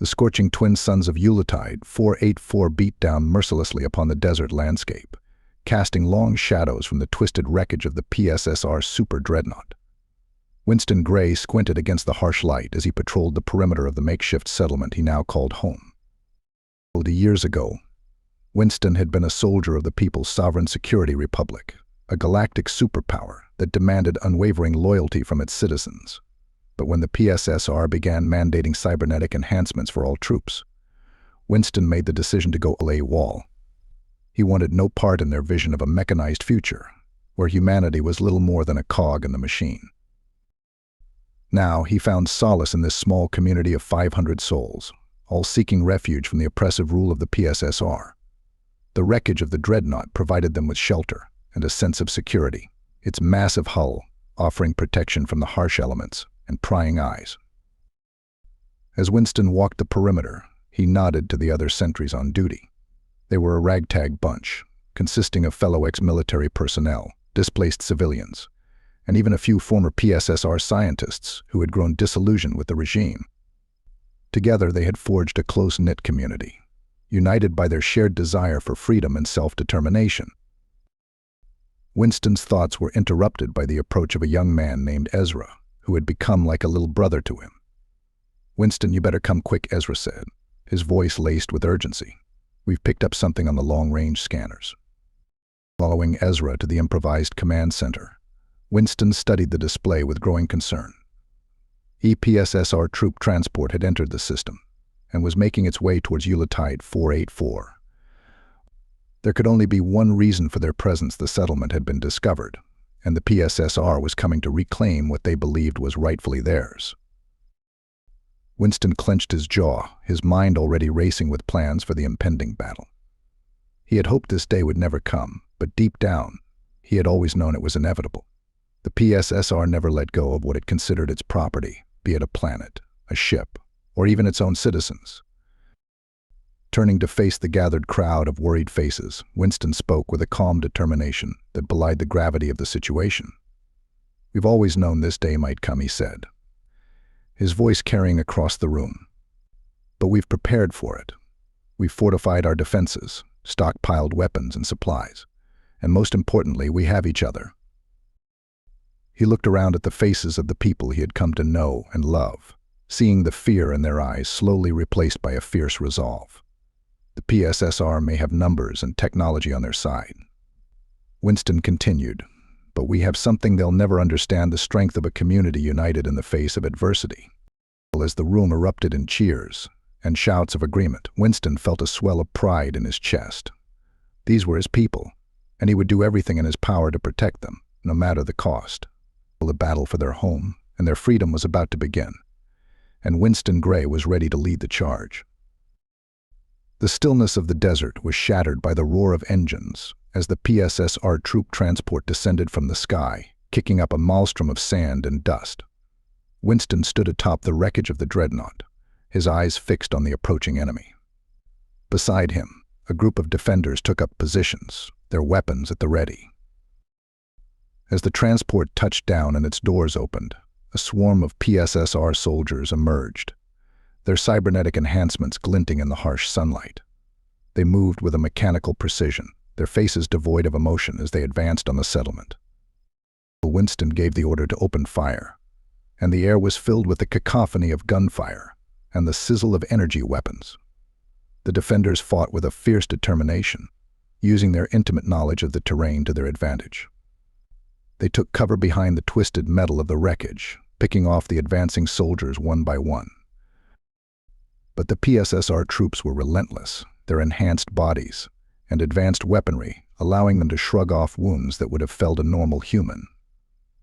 The scorching twin suns of Yuletide-484 beat down mercilessly upon the desert landscape, casting long shadows from the twisted wreckage of the PSSR Super Dreadnought. Winston Gray squinted against the harsh light as he patrolled the perimeter of the makeshift settlement he now called home. Years ago, Winston had been a soldier of the People's Sovereign Security Republic, a galactic superpower that demanded unwavering loyalty from its citizens. But when the PSSR began mandating cybernetic enhancements for all troops, Winston made the decision to go AWOL. He wanted no part in their vision of a mechanized future, where humanity was little more than a cog in the machine. Now he found solace in this small community of 500 souls, all seeking refuge from the oppressive rule of the PSSR. The wreckage of the Dreadnought provided them with shelter and a sense of security, its massive hull offering protection from the harsh elements and prying eyes. As Winston walked the perimeter, he nodded to the other sentries on duty. They were a ragtag bunch, consisting of fellow ex-military personnel, displaced civilians, and even a few former PSSR scientists who had grown disillusioned with the regime. Together they had forged a close-knit community, united by their shared desire for freedom and self-determination. Winston's thoughts were interrupted by the approach of a young man named Ezra, who had become like a little brother to him. "Winston, you better come quick," Ezra said, his voice laced with urgency. "We've picked up something on the long-range scanners." Following Ezra to the improvised command center, Winston studied the display with growing concern. PSSR troop transport had entered the system and was making its way towards Yuletide-484. There could only be one reason for their presence: the settlement had been discovered, and the PSSR was coming to reclaim what they believed was rightfully theirs. Winston clenched his jaw, his mind already racing with plans for the impending battle. He had hoped this day would never come, but deep down, he had always known it was inevitable. The PSSR never let go of what it considered its property, be it a planet, a ship, or even its own citizens. Turning to face the gathered crowd of worried faces, Winston spoke with a calm determination that belied the gravity of the situation. "We've always known this day might come," he said, his voice carrying across the room. "But we've prepared for it. We've fortified our defenses, stockpiled weapons and supplies, and most importantly, we have each other." He looked around at the faces of the people he had come to know and love, seeing the fear in their eyes slowly replaced by a fierce resolve. The PSSR may have numbers and technology on their side. Winston continued, "But we have something they'll never understand: the strength of a community united in the face of adversity." As the room erupted in cheers and shouts of agreement, Winston felt a swell of pride in his chest. These were his people, and he would do everything in his power to protect them, no matter the cost. The battle for their home and their freedom was about to begin, and Winston Gray was ready to lead the charge. The stillness of the desert was shattered by the roar of engines as the PSSR troop transport descended from the sky, kicking up a maelstrom of sand and dust. Winston stood atop the wreckage of the Dreadnought, his eyes fixed on the approaching enemy. Beside him, a group of defenders took up positions, their weapons at the ready. As the transport touched down and its doors opened, a swarm of PSSR soldiers emerged, their cybernetic enhancements glinting in the harsh sunlight. They moved with a mechanical precision, their faces devoid of emotion as they advanced on the settlement. Winston gave the order to open fire, and the air was filled with the cacophony of gunfire and the sizzle of energy weapons. The defenders fought with a fierce determination, using their intimate knowledge of the terrain to their advantage. They took cover behind the twisted metal of the wreckage, picking off the advancing soldiers one by one. But the PSSR troops were relentless, their enhanced bodies and advanced weaponry allowing them to shrug off wounds that would have felled a normal human.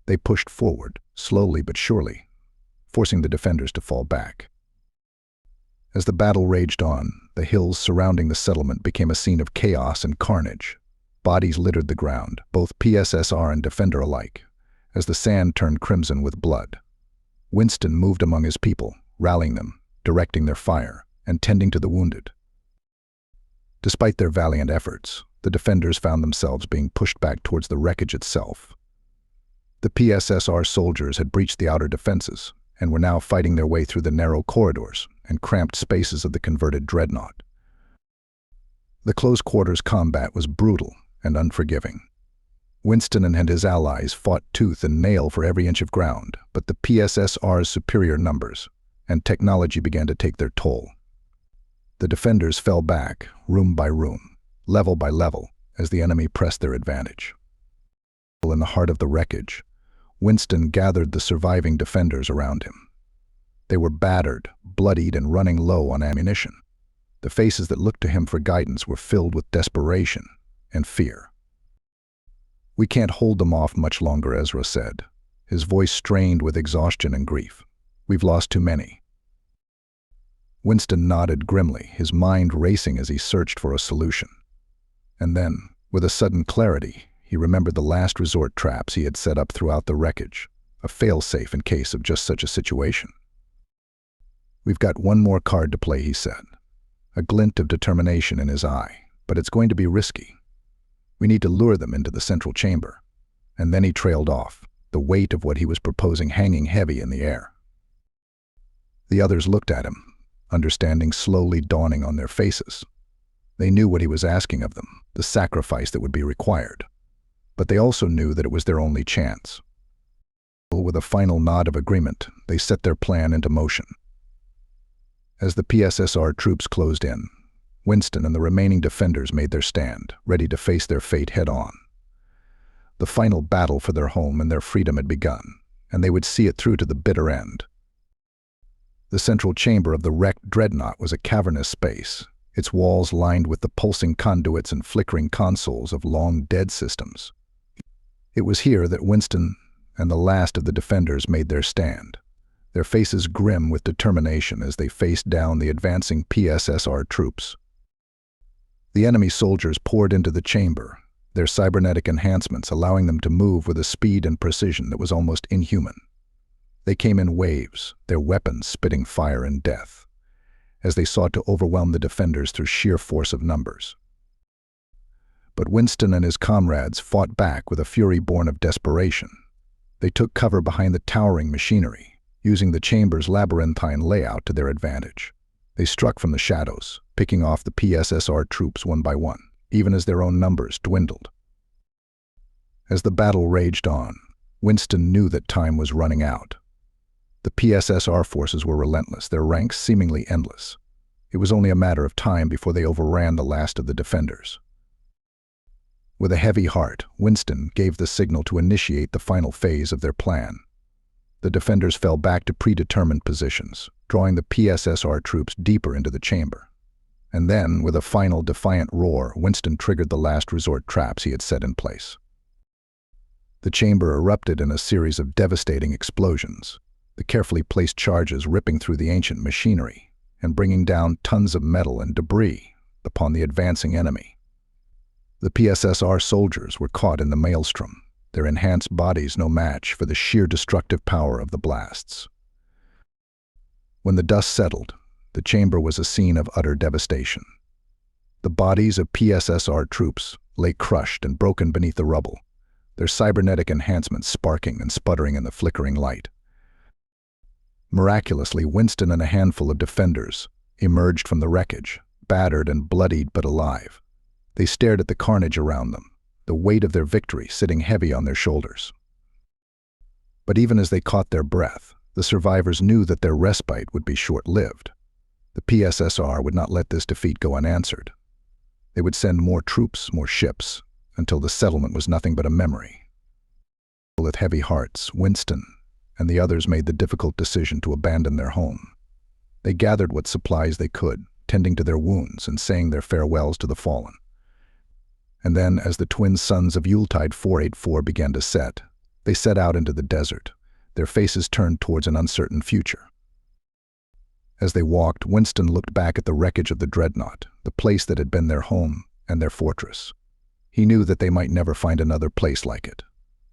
They pushed forward, slowly but surely, forcing the defenders to fall back. As the battle raged on, the hills surrounding the settlement became a scene of chaos and carnage. Bodies littered the ground, both PSSR and defender alike, as the sand turned crimson with blood. Winston moved among his people, rallying them, directing their fire, and tending to the wounded. Despite their valiant efforts, the defenders found themselves being pushed back towards the wreckage itself. The PSSR soldiers had breached the outer defenses and were now fighting their way through the narrow corridors and cramped spaces of the converted dreadnought. The close-quarters combat was brutal and unforgiving. Winston and his allies fought tooth and nail for every inch of ground, but the PSSR's superior numbers and technology began to take their toll. The defenders fell back, room by room, level by level, as the enemy pressed their advantage. In the heart of the wreckage, Winston gathered the surviving defenders around him. They were battered, bloodied, and running low on ammunition. The faces that looked to him for guidance were filled with desperation and fear. "We can't hold them off much longer," Ezra said, his voice strained with exhaustion and grief. "We've lost too many." Winston nodded grimly, his mind racing as he searched for a solution. And then, with a sudden clarity, he remembered the last resort traps he had set up throughout the wreckage, a fail-safe in case of just such a situation. "We've got one more card to play," he said, a glint of determination in his eye, "but it's going to be risky. We need to lure them into the central chamber." And then he trailed off, the weight of what he was proposing hanging heavy in the air. The others looked at him, understanding slowly dawning on their faces. They knew what he was asking of them, the sacrifice that would be required. But they also knew that it was their only chance. With a final nod of agreement, they set their plan into motion. As the PSSR troops closed in, Winston and the remaining defenders made their stand, ready to face their fate head-on. The final battle for their home and their freedom had begun, and they would see it through to the bitter end. The central chamber of the wrecked dreadnought was a cavernous space, its walls lined with the pulsing conduits and flickering consoles of long-dead systems. It was here that Winston and the last of the defenders made their stand, their faces grim with determination as they faced down the advancing PSSR troops. The enemy soldiers poured into the chamber, their cybernetic enhancements allowing them to move with a speed and precision that was almost inhuman. They came in waves, their weapons spitting fire and death, as they sought to overwhelm the defenders through sheer force of numbers. But Winston and his comrades fought back with a fury born of desperation. They took cover behind the towering machinery, using the chamber's labyrinthine layout to their advantage. They struck from the shadows, picking off the PSSR troops one by one, even as their own numbers dwindled. As the battle raged on, Winston knew that time was running out. The PSSR forces were relentless, their ranks seemingly endless. It was only a matter of time before they overran the last of the defenders. With a heavy heart, Winston gave the signal to initiate the final phase of their plan. The defenders fell back to predetermined positions, drawing the PSSR troops deeper into the chamber. And then, with a final defiant roar, Winston triggered the last resort traps he had set in place. The chamber erupted in a series of devastating explosions, the carefully placed charges ripping through the ancient machinery and bringing down tons of metal and debris upon the advancing enemy. The PSSR soldiers were caught in the maelstrom, their enhanced bodies no match for the sheer destructive power of the blasts. When the dust settled, the chamber was a scene of utter devastation. The bodies of PSSR troops lay crushed and broken beneath the rubble, their cybernetic enhancements sparking and sputtering in the flickering light. Miraculously, Winston and a handful of defenders emerged from the wreckage, battered and bloodied but alive. They stared at the carnage around them, the weight of their victory sitting heavy on their shoulders. But even as they caught their breath, the survivors knew that their respite would be short-lived. The PSSR would not let this defeat go unanswered. They would send more troops, more ships, until the settlement was nothing but a memory. With heavy hearts, Winston and the others made the difficult decision to abandon their home. They gathered what supplies they could, tending to their wounds and saying their farewells to the fallen. And then, as the twin suns of Yuletide-484 began to set, they set out into the desert, their faces turned towards an uncertain future. As they walked, Winston looked back at the wreckage of the dreadnought, the place that had been their home and their fortress. He knew that they might never find another place like it,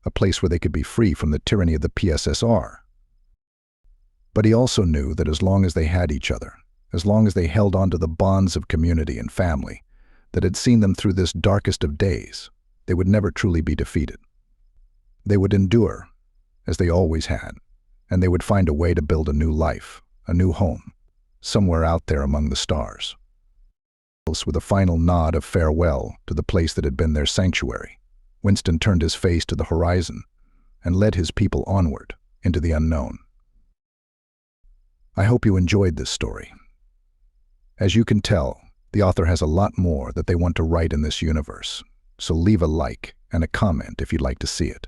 a place where they could be free from the tyranny of the PSSR. But he also knew that as long as they had each other, as long as they held on to the bonds of community and family that had seen them through this darkest of days, they would never truly be defeated. They would endure, as they always had, and they would find a way to build a new life, a new home, somewhere out there among the stars. With a final nod of farewell to the place that had been their sanctuary, Winston turned his face to the horizon and led his people onward into the unknown. I hope you enjoyed this story. As you can tell, the author has a lot more that they want to write in this universe, so leave a like and a comment if you'd like to see it.